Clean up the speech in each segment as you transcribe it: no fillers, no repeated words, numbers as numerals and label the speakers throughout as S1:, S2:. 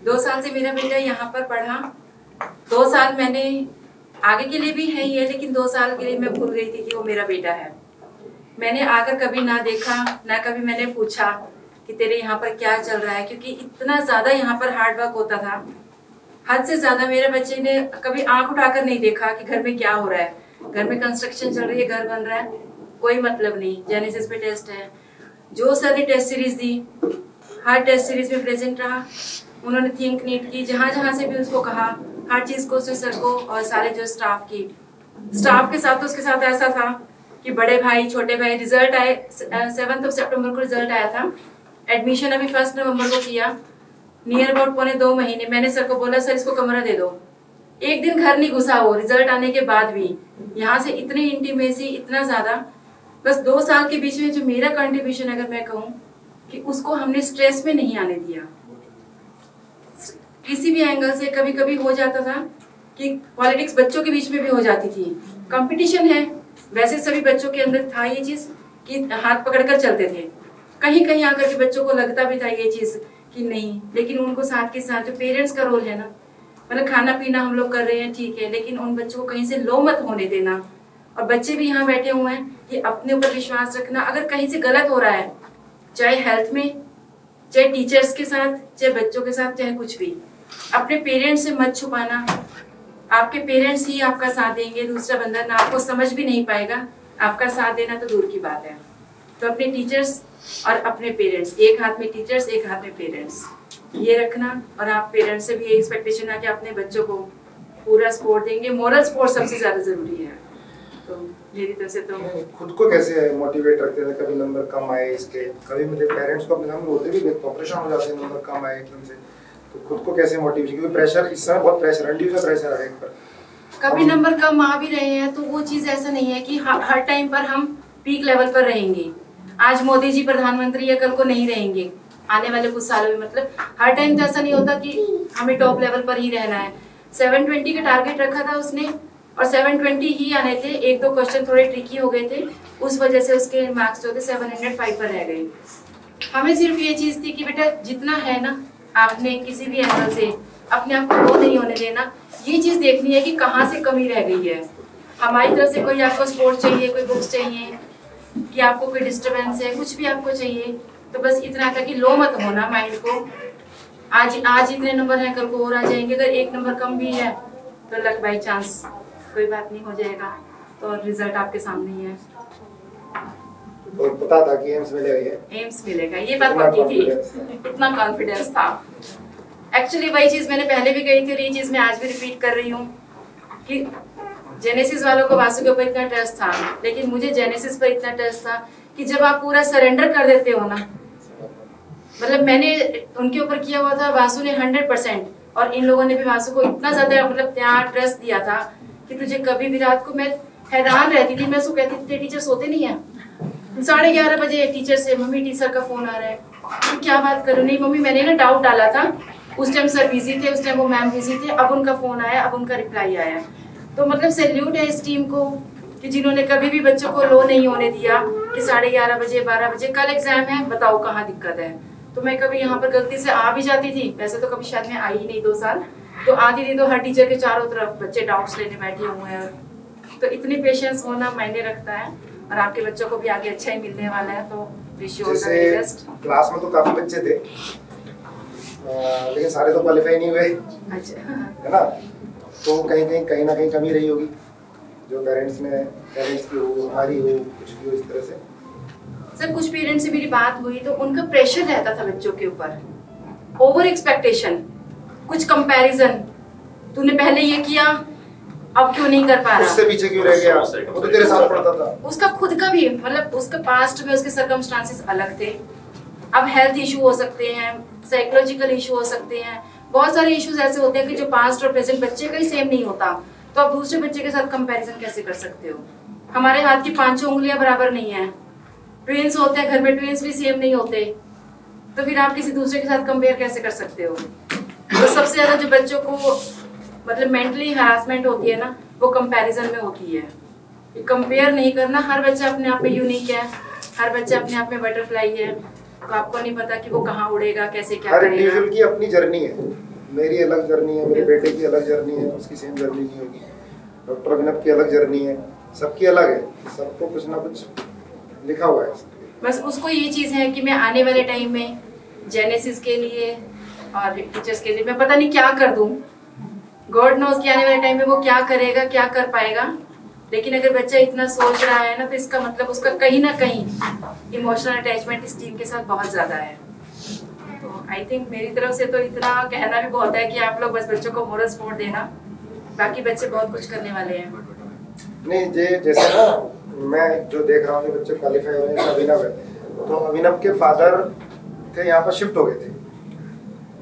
S1: 2 साल से मेरा बेटा यहाँ पर पढ़ा। 2 साल मैंने, आगे के लिए भी है ये, लेकिन 2 साल के लिए मैं भूल गई थी कि वो मेरा बेटा है। मैंने आकर कभी ना देखा, ना कभी मैंने पूछा कि तेरे यहाँ पर क्या चल रहा है, क्योंकि इतना ज्यादा यहाँ पर हार्ड वर्क होता था, हद से ज्यादा। मेरे बच्चे ने कभी आंख उठाकर नहीं देखा कि घर में क्या हो रहा है। घर में कंस्ट्रक्शन चल रही है, घर बन रहा है, कोई मतलब नहीं। जेनेसिस पे टेस्ट है, जो सर ने टेस्ट सीरीज दी, हर टेस्ट सीरीज में प्रेजेंट रहा। उन्होंने थिंक नीट की, जहां जहां से भी उसको कहा, हर चीज को उसने सर को और सारे जो स्टाफ के साथ, तो उसके साथ ऐसा था कि बड़े भाई, छोटे भाई, रिजल्ट आए 7 सितंबर को रिजल्ट आया था। एडमिशन अभी 1 नवंबर को किया, नियर अबाउट 1.25 महीने। मैंने सर को बोला सर इसको कमरा दे दो, एक दिन घर नहीं घुसा वो, रिजल्ट आने के बाद भी। यहाँ से इतनी इंटीमेसी, इतना ज्यादा। बस 2 साल के बीच में जो मेरा कंट्रीब्यूशन अगर मैं कहूँ कि उसको हमने स्ट्रेस में नहीं आने दिया। किसी भी एंगल से कभी कभी हो जाता था कि पॉलिटिक्स बच्चों के बीच में भी हो जाती थी, कंपटीशन है, वैसे सभी बच्चों के अंदर था ये चीज कि हाथ पकड़कर चलते थे। कहीं कहीं आकर के बच्चों को लगता भी था ये चीज कि नहीं, लेकिन उनको साथ के साथ जो पेरेंट्स का रोल है ना, मतलब खाना पीना हम लोग कर रहे हैं ठीक है, लेकिन उन बच्चों को कहीं से लो मत होने देना। और बच्चे भी यहाँ बैठे हुए हैं कि अपने ऊपर विश्वास रखना। अगर कहीं से गलत हो रहा है, चाहे हेल्थ में, चाहे टीचर्स के साथ, चाहे बच्चों के साथ, चाहे कुछ भी, अपने पेरेंट्स से मत छुपाना। आपके पेरेंट्स ही आपका साथ देंगे, दूसरा बंदा ना आपको समझ भी नहीं पाएगा। आपका साथ देना तो दूर की बात है। तो अपने टीचर्स और अपने पेरेंट्स, एक हाथ में टीचर्स, एक हाथ में पेरेंट्स, ये रखना। और आप पेरेंट्स से भी ये एक्सपेक्टेशन है कि अपने बच्चों को पूरा सपोर्ट देंगे। मोरल सपोर्ट सबसे ज्यादा जरूरी है। तो मेरी तरफ से तो
S2: खुद को कैसे मोटिवेट रखते थे? कभी नंबर कम आए इसके, कभी मेरे पेरेंट्स को अपने सामने रोते भी देखते, ऑपरेशन हो जाते हैं, नंबर कम आए एकदम से, तो खुद को कैसे मोटिवेशन? क्योंकि प्रेशर इस समय बहुत प्रेशर, अनड्यू सा प्रेशर है एक पर।
S1: कभी नंबर कम आ भी रहे हैं तो वो चीज ऐसा नहीं है कि हर टाइम पर हम पीक लेवल पर रहेंगे। आज मोदी जी प्रधानमंत्री है, कल को नहीं रहेंगे, आने वाले कुछ सालों में। मतलब हर टाइम तो ऐसा नहीं होता कि हमें टॉप लेवल पर ही रहना है। 720 का टारगेट रखा था उसने और 720 ही आने थे। 1-2 क्वेश्चन थोड़े ट्रिकी हो गए थे, उस वजह से उसके मार्क्स जो थे 705 पर रह गए। हमें सिर्फ ये चीज थी कि बेटा जितना है ना, आपने किसी भी एंगल से अपने आप को लो नहीं होने देना। ये चीज देखनी है कि कहाँ से कमी रह गई है। हमारी तरफ से कोई आपको सपोर्ट चाहिए, कोई बुक्स चाहिए, कि आपको कोई डिस्टरबेंस है, कुछ भी आपको चाहिए, तो बस इतना था कि लो मत होना माइंड को। आज इतने नंबर हैं, कल को और आ जाएंगे। अगर 1 नंबर कम भी है तो लक बाई चांस, कोई बात नहीं, हो जाएगा। तो रिजल्ट आपके सामने ही है।
S2: तो पता था कि एम्स मिलेगा,
S1: एम्स मिलेगा, ये बात पक्की थी, इतना कॉन्फिडेंस था। एक्चुअली वही चीज मैंने पहले भी कही थी और ये चीज मैं आज भी रिपीट कर रही हूँ कि जेनेसिस वालों को वासु के ऊपर इतना ट्रस्ट था, लेकिन मुझे जेनेसिस पर इतना ट्रस्ट था कि जब आप पूरा सरेंडर कर देते हो ना, मतलब मैंने उनके ऊपर किया हुआ था, वासु ने 100%, और इन लोगों ने भी वासु को इतना ज्यादा मतलब प्यार ट्रस्ट दिया था कि तुझे कभी भी रात को, मैं हैरान रहती थी, मैं उसको कहती थी टीचर सोते नहीं है, 11:30 बजे टीचर से मम्मी टीचर का फोन आ रहा है, तो क्या बात करूँ? नहीं मम्मी, मैंने ना डाउट डाला था, उस टाइम सर बिजी थे, उस टाइम वो मैम बिजी थे, अब उनका फोन आया, अब उनका रिप्लाई आया। तो मतलब सैल्यूट है इस टीम को कि जिन्होंने कभी भी बच्चों को लो नहीं होने दिया कि 11:30 बजे, 12 बजे कल एग्जाम है, बताओ कहाँ दिक्कत है। तो मैं कभी यहाँ पर गलती से आ भी जाती थी, वैसे तो कभी शायद मैं आई ही नहीं 2 साल, तो आती थी तो हर टीचर के चारों तरफ बच्चे डाउट्स लेने बैठे हुए हैं। तो इतनी पेशेंस होना मायने रखता है, और आपके बच्चों को भी आगे अच्छा ही मिलने वाला है। तो wish you all the best.
S2: Class में तो काफी बच्चे थे, लेकिन सारे तो क्वालिफाई नहीं हुए,
S1: अच्छा,
S2: है ना? तो कहीं ना कहीं कमी रही होगी, जो पेरेंट्स की हो, हमारी हो, कुछ भी हो इस तरह से।
S1: सर कुछ पेरेंट्स से मेरी बात हुई तो उनका प्रेशर रहता था बच्चों के ऊपर, ओवर एक्सपेक्टेशन, कुछ कंपैरिजन, तूने पहले ये किया अब क्यों नहीं कर पा रहा,
S2: उससे पीछे क्यों रह गया, वो तो तेरे साथ पढ़ता था।
S1: उसका खुद का भी मतलब उसका पास्ट में उसके सर्कमस्टांसेस अलग थे। अब हेल्थ इशू हो सकते हैं, साइकोलॉजिकल इशू हो सकते हैं, बहुत सारे इश्यूज ऐसे होते हैं कि जो पास्ट और प्रेजेंट बच्चे का ही सेम नहीं होता, तो आप दूसरे बच्चे के साथ कंपैरिजन कैसे कर सकते हो? हमारे हाथ की 5 उंगलियां बराबर नहीं है, ट्विंस होते हैं घर में, ट्विंस भी सेम नहीं होते, तो फिर आप किसी दूसरे के साथ कंपेयर कैसे कर सकते हो? तो सबसे ज्यादा जो बच्चों को मतलब मेंटली हरासमेंट होती है ना, वो कंपैरिजन में होती है। ये कंपेयर नहीं करना, हर बच्चा अपने आप में यूनिक है, हर बच्चा अपने आप में बटरफ्लाई है, तो आपको नहीं पता कि वो कहाँ उड़ेगा, कैसे क्या
S2: हर
S1: करेगा।
S2: इंडिविजुअल की अपनी जर्नी है। मेरी अलग जर्नी है, मेरे बेटे की अलग जर्नी है, उसकी सेम जर्नी नहीं होगी। डॉक्टर अभिनव की अलग जर्नी है, सबकी अलग है, सबको कुछ ना कुछ लिखा हुआ है।
S1: बस उसको ये चीज़ है कि मैं आने वाले टाइम में जेनेसिस के लिए और टीचर्स के लिए मैं पता नहीं क्या कर दूँ। गॉड नोज कि आने वाले टाइम में वो क्या करेगा, क्या कर पाएगा। लेकिन अगर बच्चा इतना सोच रहा है ना, तो इसका मतलब उसका कहीं ना कहीं इमोशनल अटैचमेंट इस टीम के साथ बहुत ज़्यादा है। तो आई थिंक मेरी तरफ से तो इतना कहना भी बहुत है कि आप लोग बस बच्चों को मोरल सपोर्ट देना, बाकी बच्चे बहुत कुछ करने वाले हैं।
S2: नहीं जैसे ना मैं जो देख रहा हूँ कि बच्चे क्वालिफाई हो रहे हैं, अभिनव है, तो अभिनव के फादर थे यहाँ पर शिफ्ट हो गए थे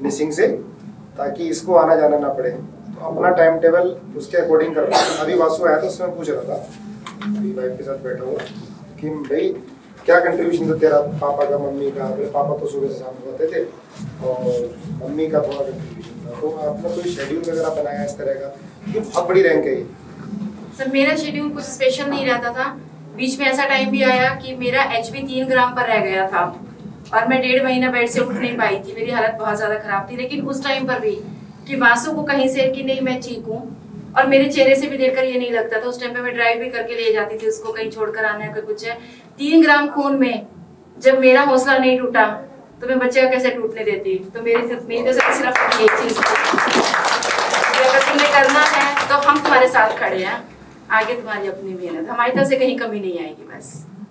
S2: मिसिंग से, ताकि इसको आना जाना ना पड़े। तो अपना टाइम टेबल उसके अकॉर्डिंग कर रहा था। अभी वासु आया था, उसमें पूछ रहा था, अभी वाइफ के साथ बैठा हुआ, कि भाई क्या कंट्रीब्यूशन था तेरा, पापा का, मम्मी का। मेरे पापा तो सुबह से शाम को आते थे और मम्मी का थोड़ा कंट्रीब्यूशन था। तो आपने कोई शेड्यूल वगैरह बनाया इस तरह का? ये बहुत बड़ी रैंक है ये।
S1: सर मेरा शेड्यूल कुछ स्पेशल नहीं रहता था। बीच में ऐसा टाइम भी आया कि मेरा HB 3 ग्राम पर रह गया था और मैं 1.5 महीना बेड से उठ नहीं पाई थी। मेरी हालत बहुत ज्यादा खराब थी। लेकिन उस टाइम पर भी कि वासु को कहीं से कि नहीं मैं ठीक हूँ, और मेरे चेहरे से भी देखकर ये नहीं लगता था। उस टाइम पे मैं ड्राइव भी करके ले जाती थी उसको, कहीं छोड़कर आना है, कोई कुछ है। 3 ग्राम खून में जब मेरा हौसला नहीं टूटा तो मैं बच्चे का कैसे टूटने देती। तो मेरी तो सिर्फ एक चीज थी, अगर तुम्हें करना है तो हम तुम्हारे साथ खड़े हैं, आगे तुम्हारी अपनी मेहनत, हमारी तरफ से कहीं कमी नहीं आएगी बस।